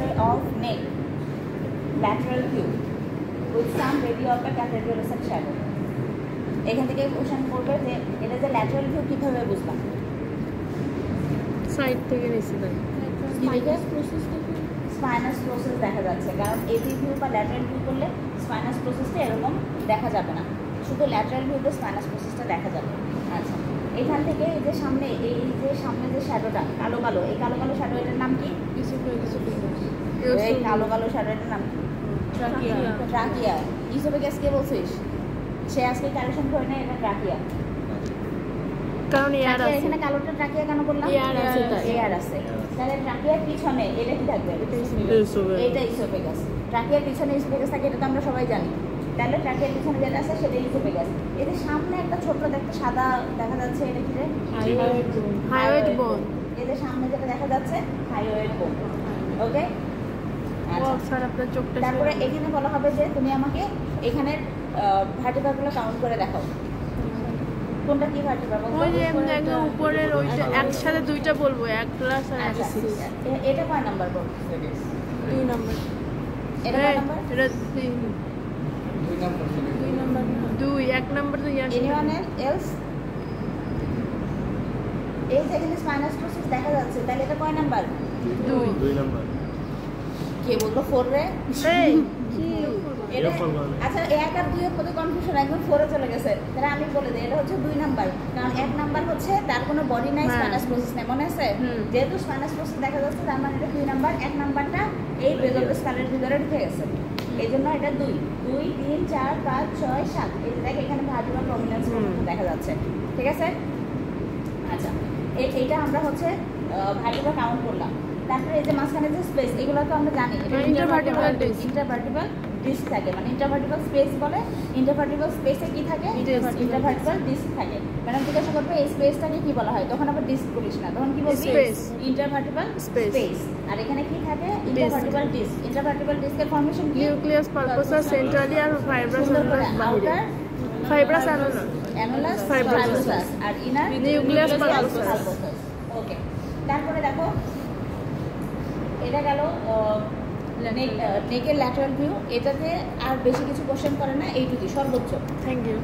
x-ray of neck lateral view with some radiopaque and radiolucent shadow. এখান থেকে question করবে যে এটা যে ল্যাটারাল ভিউ কিভাবে বুঝলাম? সাইড থেকে নিচে দেয় স্পাইনাস প্রসেস দেখা যাচ্ছে, কারণ এপি ভিউ বা ল্যাটারাল ভিউ করলে স্পাইনাস প্রসেসটা এরকম দেখা যাবে না, শুধু ল্যাটারাল ভিউতে স্পাইনাস প্রসেসটা দেখা যাবে। আচ্ছা, এখান থেকে এই যে সামনে সামনে যে শ্যাডোটা কালো কালো, এই কালো কালো শ্যাডো এটার নাম কি? এই কালো কালো শ্যাডো এটার নাম কি? ট্রাকিয়া। ইসোফেগাস কে বলছিস? সে আজকে কারেকশন করে না, এটা ট্রাকিয়া। কারণ এয়ার আছে এখানে কালোটা ট্রাকিয়া কেন বললাম? এয়ার আছে। তাহলে ট্রাকিয়ার পিছনে এটা কি থাকবে? এটা ইসোফেগাস। ট্রাকিয়ার পিছনে ইসোফেগাস থাকে, এটা তো আমরা সবাই জানি। তাহলে ট্রাকিয়ার পিছনে যেটা আছে সেটা ইসোফেগাস। এদের সামনে একটা ছোট্ট একটা সাদা দেখা যাচ্ছে, এটা কি রে? হাইওয়েড বোন। এদের সামনে যেটা দেখা যাচ্ছে হাইওয়েড বোন। ওকে, তারপরে এখানে বলা হবে যে তুমি আমাকে এখানের ভার্টিব্রাগুলো কাউন্ট করে দেখাও। কোনটা কি ভার্টিব্রা বলবো? ওই যে একদম উপরের ওইটা একসাথে দুইটা বলবো, এক প্লাস আর এক সিক্স। এটা কয় নাম্বার বল? 2 নাম্বার। এটা কয় নাম্বার? এটা 2 নাম্বার। 2 এক নাম্বার তো ইয়ার। Anyone else? এই যে এখানে স্পাইনাস প্রসেস দেখা যাচ্ছে, তাহলে এটা কয় নাম্বার? 2 নাম্বার। কে বললো 4 রে? এই আচ্ছা, 1 আর 2 এর মধ্যে কনফিউশন, একদম 4 এ চলে গেছে। তাহলে আমি বলে দিই এটা হচ্ছে 2 নাম্বার, কারণ 1 নাম্বার হচ্ছে তার কোনো বডি নাই, স্পাইনাস প্রসেস নাই, মনে আছে? যেহেতু স্পাইনাস প্রসেস দেখা যাচ্ছে তার মানে এটা 2 নাম্বার। 1 নাম্বারটা এই বেজল স্কালের ভিতরে ঢুকে গেছে, এই জন্য এটা 2 2 3 4 5 6 7। এই যে দেখ এখানে ভার্টিব্রাল প্রমিনেন্স দেখা যাচ্ছে, ঠিক আছে? আচ্ছা, এইটা আমরা হচ্ছে ভার্টিব্রা কাউন্ট করলাম। তারপরে এই যে মাঝখানে যে স্পেস, এগুলো তো আমরা জানি ইন্টারভার্টিব্রাল ডিস্ক থাকে, মানে ইন্টারভার্টিব্রাল স্পেস বলে। ইন্টারভার্টিব্রাল স্পেসে কি থাকে? ইন্টারভার্টিব্রাল ডিস্ক থাকে। ম্যাডাম জিজ্ঞাসা করবে এই স্পেসটাকে কি বলা হয়, তখন আবার ডিস্ক বলিস না, তখন কি বলবি? Intervertebral space. আর এখানে কি থাকে? Intervertebral disk. ইন্টারভার্টিব্রাল ডিস্কের ফর্মেশন কি? নিউক্লিয়াস পালপোসাস সেন্ট্রালি আর ফাইব্রাস আউটার ফাইব্রাস অ্যানুলাস ফাইব্রোসাস আর ইনার নিউক্লিয়াস পালপোসাস। ওকে, তারপরে দেখো এটা গেল নেকের ল্যাটারাল ভিউ। এটাতে আর বেশি কিছু কোশ্চেন করে না, এইটুকুই সর্বোচ্চ। Thank you.